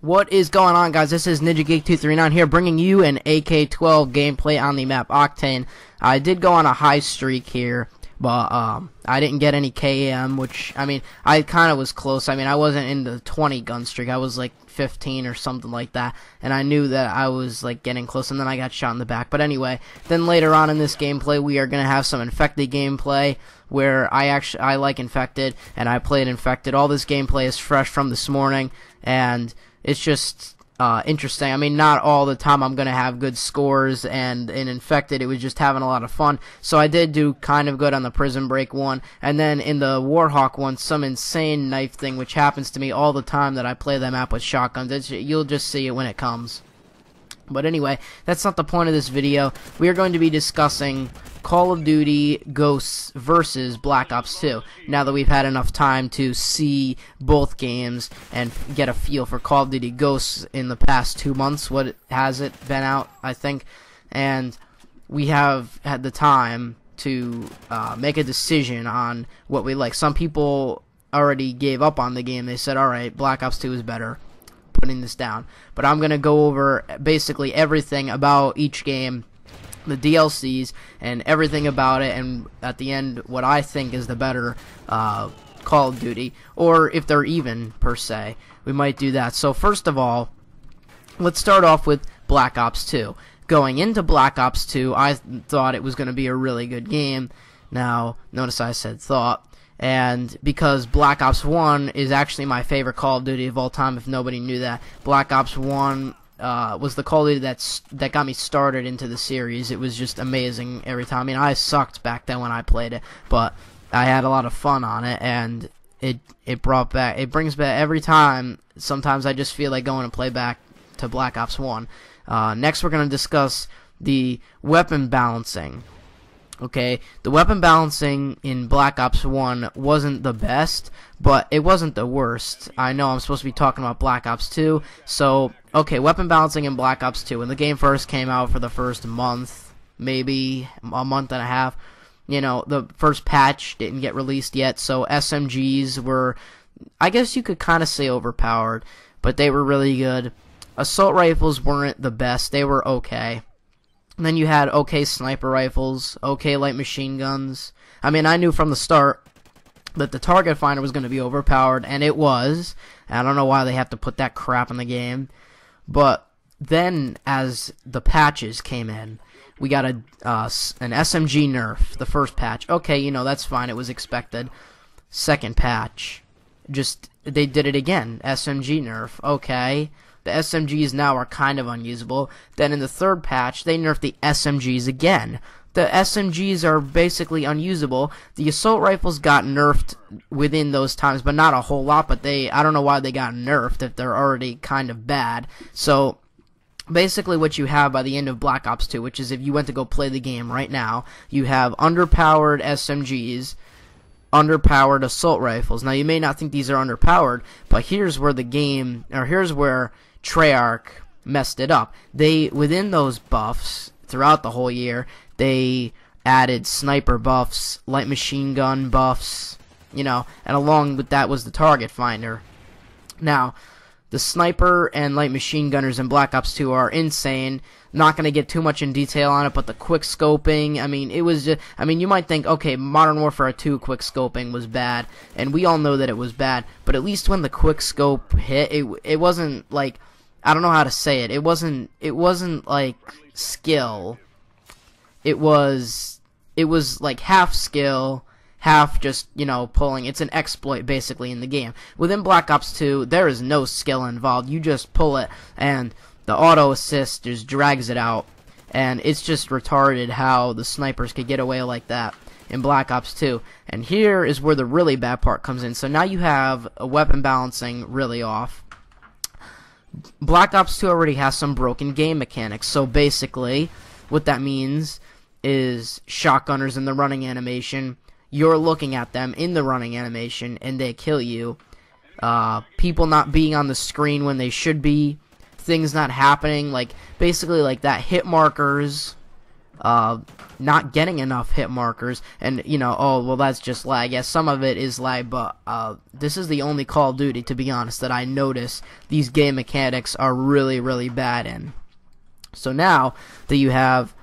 What is going on, guys? This is NinjaGeek239 here, bringing you an AK-12 gameplay on the map Octane. I did go on a high streak here, but I didn't get any KM, which, I mean, I kind of was close. I mean, I wasn't in the 20 gun streak. I was like 15 or something like that, and I knew that I was like getting close, and then I got shot in the back. But anyway, then later on in this gameplay, we are going to have some Infected gameplay, where I like Infected, and I played Infected. All this gameplay is fresh from this morning, and it's just interesting. I mean, not all the time I'm going to have good scores, and in Infected, it was just having a lot of fun. So I did do kind of good on the Prison Break one, and then in the Warhawk one, some insane knife thing, which happens to me all the time that I play that map with shotguns. You'll just see it when it comes. But anyway, that's not the point of this video. We are going to be discussing Call of Duty Ghosts versus Black Ops 2. Now that we've had enough time to see both games and get a feel for Call of Duty Ghosts in the past 2 months, what has it been out, I think, and we have had the time to make a decision on what we like. Some people already gave up on the game. They said, alright, Black Ops 2 is better. Putting this down, but I'm gonna go over basically everything about each game, the DLCs and everything about it, and at the end what I think is the better Call of Duty, or if they're even per se, we might do that. So first of all, let's start off with Black Ops 2. Going into Black Ops 2, I thought it was going to be a really good game. Now notice I said thought, and because Black Ops 1 is actually my favorite Call of Duty of all time, if nobody knew that. Black Ops 1 was the Call of Duty that got me started into the series. It was just amazing every time. I mean, I sucked back then when I played it, but I had a lot of fun on it, and it brings back every time. Sometimes I just feel like going to play back to Black Ops 1. Next, we're going to discuss the weapon balancing. Okay, the weapon balancing in Black Ops 1 wasn't the best, but it wasn't the worst. I know I'm supposed to be talking about Black Ops 2, so, okay, weapon balancing in Black Ops 2. When the game first came out, for the first month, maybe a month and a half, you know, the first patch didn't get released yet, so SMGs were, I guess you could kind of say overpowered, but they were really good. Assault rifles weren't the best, they were okay. And then you had okay sniper rifles, okay light machine guns. I mean, I knew from the start that the target finder was going to be overpowered, and it was. I don't know why they have to put that crap in the game. But then, as the patches came in, we got an SMG nerf, the first patch. Okay, you know, that's fine, it was expected. Second patch, they did it again, SMG nerf, okay. The SMGs now are kind of unusable. Then in the third patch, they nerfed the SMGs again. The SMGs are basically unusable. The assault rifles got nerfed within those times, but not a whole lot. But I don't know why they got nerfed if they're already kind of bad. So basically what you have by the end of Black Ops 2, which is if you went to go play the game right now, you have underpowered SMGs, underpowered assault rifles. Now you may not think these are underpowered, but here's where here's where Treyarch messed it up. Within those buffs throughout the whole year, they added sniper buffs, light machine gun buffs, you know, and along with that was the target finder. Now, the sniper and light machine gunners in Black Ops 2 are insane. Not going to get too much in detail on it, but the quick scoping, I mean, it was just, I mean, you might think, okay, Modern Warfare 2 quick scoping was bad, and we all know that it was bad, but at least when the quick scope hit, it wasn't like, I don't know how to say it. It wasn't like skill. It was like half skill, half just, you know, pulling. It's an exploit basically in the game. Within Black Ops 2, there is no skill involved. You just pull it, and the auto assist just drags it out, and it's just retarded how the snipers could get away like that in Black Ops 2. And here is where the really bad part comes in. So now you have a weapon balancing really off. Black Ops 2 already has some broken game mechanics, so basically what that means is shotgunners in the running animation, you're looking at them in the running animation and they kill you. People not being on the screen when they should be, things not happening, like basically like that, hit markers, not getting enough hit markers, and oh well, that's just lag. Yes, some of it is lag, but this is the only Call of Duty, to be honest, that I notice these game mechanics are really, really bad in. So now that you have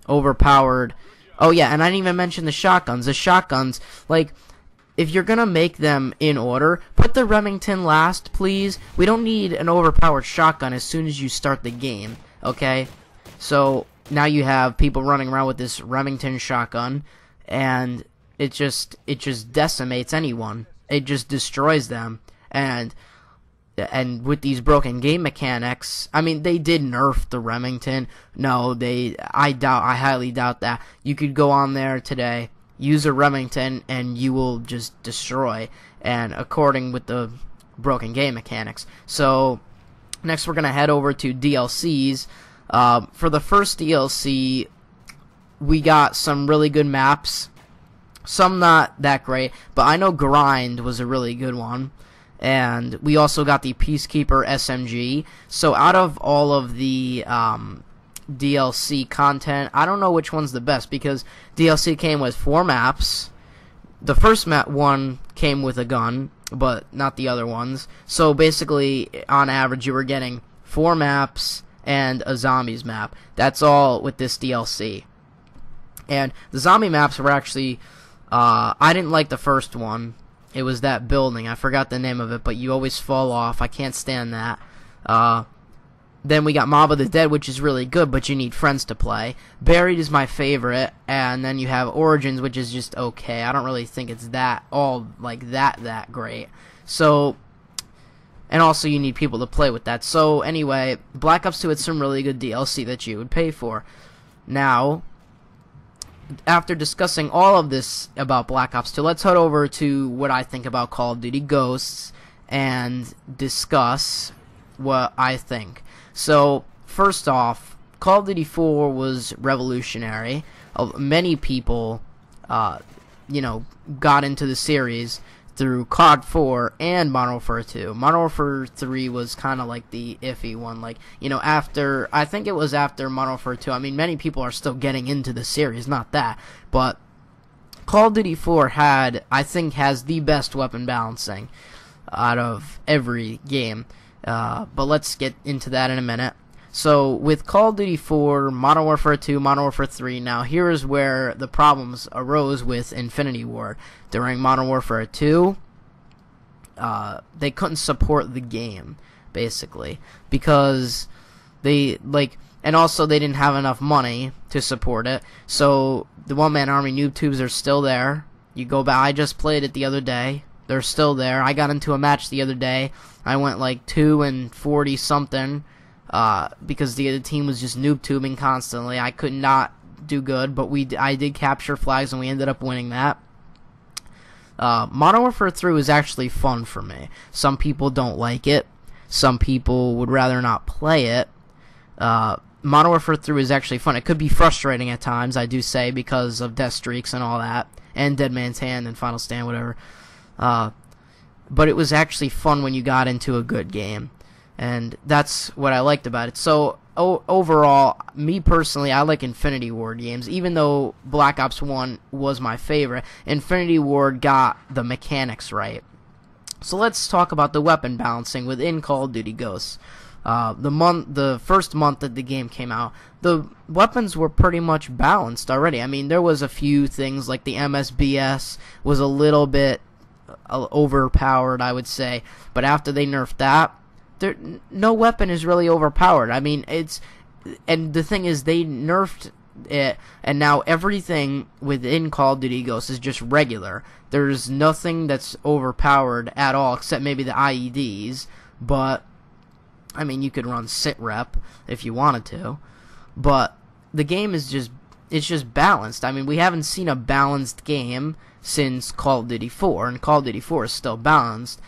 overpowered, oh yeah, and I didn't even mention the shotguns. The shotguns, like, if you're gonna make them in order, put the Remington last, please. We don't need an overpowered shotgun as soon as you start the game, okay? So now you have people running around with this Remington shotgun, and it just decimates anyone. It just destroys them. And with these broken game mechanics, I mean, they did nerf the Remington. No, I highly doubt that. You could go on there today, use a Remington, and you will just destroy, and according with the broken game mechanics. So next we're gonna head over to DLCs. For the first DLC, we got some really good maps, some not that great, but I know Grind was a really good one, and we also got the Peacekeeper SMG. So out of all of the DLC content, I don't know which one's the best, because DLC came with 4 maps. The first map one came with a gun, but not the other ones. So basically, on average, you were getting 4 maps and a zombies map. That's all with this DLC. And the zombie maps were actually, I didn't like the first one. It was that building. I forgot the name of it, but you always fall off. I can't stand that. Then we got Mob of the Dead, which is really good, but you need friends to play. Buried is my favorite, and then you have Origins, which is just okay. I don't really think it's that great. So, and also you need people to play with that. So anyway, Black Ops 2 had some really good DLC that you would pay for. Now, after discussing all of this about Black Ops 2, let's head over to what I think about Call of Duty Ghosts and discuss what I think. So, first off, Call of Duty 4 was revolutionary. Many people, got into the series through COD 4 and Modern Warfare 2. Modern Warfare 3 was kind of like the iffy one. Like, I think it was after Modern Warfare 2. I mean, many people are still getting into the series, not that. But Call of Duty 4 has the best weapon balancing out of every game. But let's get into that in a minute. So, with Call of Duty 4, Modern Warfare 2, Modern Warfare 3, now here is where the problems arose with Infinity Ward. During Modern Warfare 2, they couldn't support the game, basically, because and also they didn't have enough money to support it. So, the one-man army noob tubes are still there. You go back, I just played it the other day. They're still there. I got into a match the other day. I went like 2-40 something. Because the other team was just noob tubing constantly. I could not do good, but I did capture flags and we ended up winning that. Modern Warfare 3 was actually fun for me. Some people don't like it. Some people would rather not play it. Modern Warfare 3 was actually fun. It could be frustrating at times, I do say, because of death streaks and all that, and Dead Man's Hand and Final Stand, whatever. But it was actually fun when you got into a good game. And that's what I liked about it. So, overall, me personally, I like Infinity Ward games. Even though Black Ops 1 was my favorite, Infinity Ward got the mechanics right. So let's talk about the weapon balancing within Call of Duty Ghosts. The first month that the game came out, the weapons were pretty much balanced already. I mean, there was a few things like the MSBS was a little bit overpowered, I would say. But after they nerfed that, no weapon is really overpowered. I mean, and the thing is, they nerfed it, and now everything within Call of Duty Ghosts is just regular. There's nothing that's overpowered at all, except maybe the IEDs, but, I mean, you could run sit rep if you wanted to, but the game is just balanced. I mean, we haven't seen a balanced game since Call of Duty 4, and Call of Duty 4 is still balanced.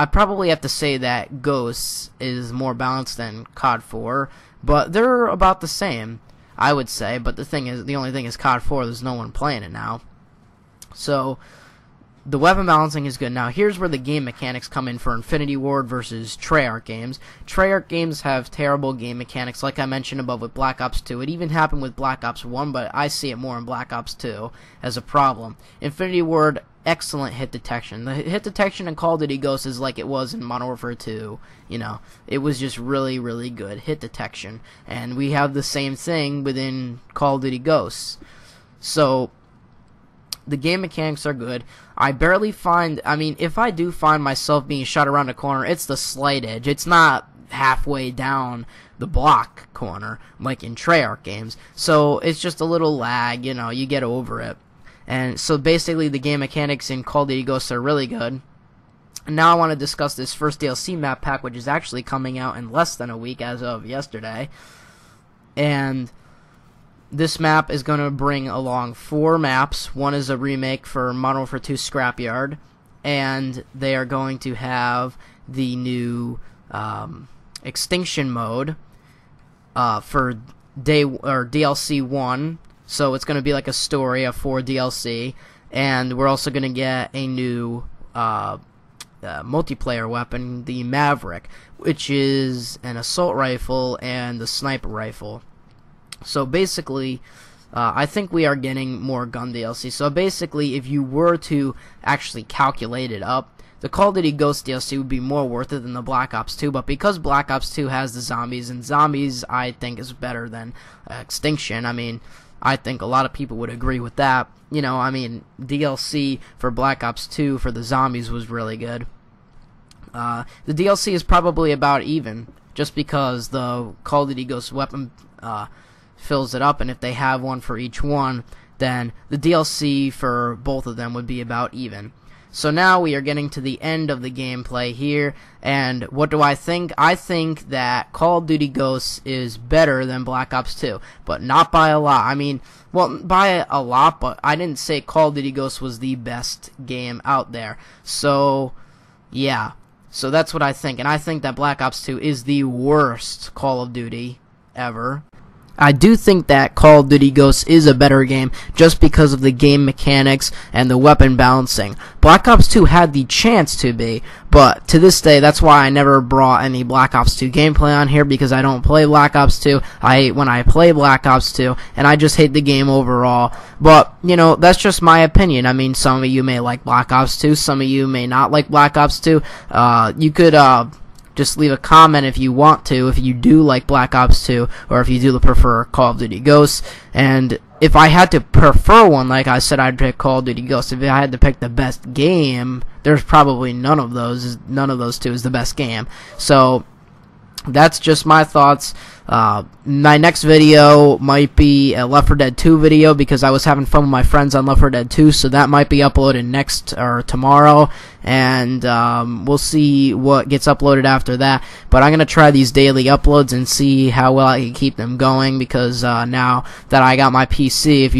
I probably have to say that Ghosts is more balanced than COD 4, but they're about the same, I would say. But the only thing is COD 4, there's no one playing it now. So the weapon balancing is good. Now, here's where the game mechanics come in for Infinity Ward versus Treyarch games. Treyarch games have terrible game mechanics, like I mentioned above with Black Ops 2. It even happened with Black Ops 1, but I see it more in Black Ops 2 as a problem. Infinity Ward, excellent hit detection. The hit detection in Call of Duty Ghosts is like it was in Modern Warfare 2. You know, it was just really, really good hit detection. And we have the same thing within Call of Duty Ghosts. So the game mechanics are good. I barely find, I mean, if I do find myself being shot around the corner, it's the slight edge. It's not halfway down the block corner like in Treyarch games. So it's just a little lag, you know, you get over it. And so basically the game mechanics in Call of Duty Ghosts are really good. And now I want to discuss this first DLC map pack, which is actually coming out in less than a week as of yesterday. And this map is going to bring along 4 maps. One is a remake for Modern Warfare 2 Scrapyard, and they are going to have the new Extinction mode for DLC 1. So it's going to be like a story of 4 DLC, and we're also going to get a new multiplayer weapon, the Maverick, which is an assault rifle and the sniper rifle. So basically, I think we are getting more gun DLC. So basically, if you were to actually calculate it up, the Call of Duty Ghost DLC would be more worth it than the Black Ops 2. But because Black Ops 2 has the zombies, and zombies I think is better than Extinction, I mean, I think a lot of people would agree with that. You know, I mean, DLC for Black Ops 2 for the zombies was really good. The DLC is probably about even, just because the Call of Duty Ghost weapon fills it up, and if they have one for each one, then the DLC for both of them would be about even. So now we are getting to the end of the gameplay here, and what do I think? I think that Call of Duty Ghosts is better than Black Ops 2, but not by a lot. I mean, well, by a lot, but I didn't say Call of Duty Ghosts was the best game out there. So, yeah. So that's what I think, and I think that Black Ops 2 is the worst Call of Duty ever. I do think that Call of Duty Ghosts is a better game just because of the game mechanics and the weapon balancing. Black Ops 2 had the chance to be, but to this day, that's why I never brought any Black Ops 2 gameplay on here, because I don't play Black Ops 2. I hate when I play Black Ops 2, and I just hate the game overall. But, you know, that's just my opinion. I mean, some of you may like Black Ops 2, some of you may not like Black Ops 2. You could, just leave a comment if you want to, if you do like Black Ops 2, or if you do prefer Call of Duty Ghosts. And if I had to prefer one, like I said, I'd pick Call of Duty Ghosts. If I had to pick the best game, there's probably none of those. None of those two is the best game. So that's just my thoughts. My next video might be a Left 4 Dead 2 video, because I was having fun with my friends on Left 4 Dead 2, so that might be uploaded next or tomorrow, and we'll see what gets uploaded after that. But I'm gonna try these daily uploads and see how well I can keep them going, because now that I got my PC, if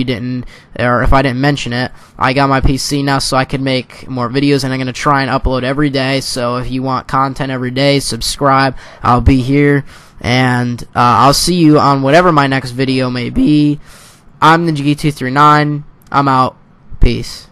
I didn't mention it, I got my PC now, so I can make more videos, and I'm gonna try and upload every day. So if you want content every day, subscribe. I'll be here. And I'll see you on whatever my next video may be. I'm NinjaGeek239. I'm out. Peace.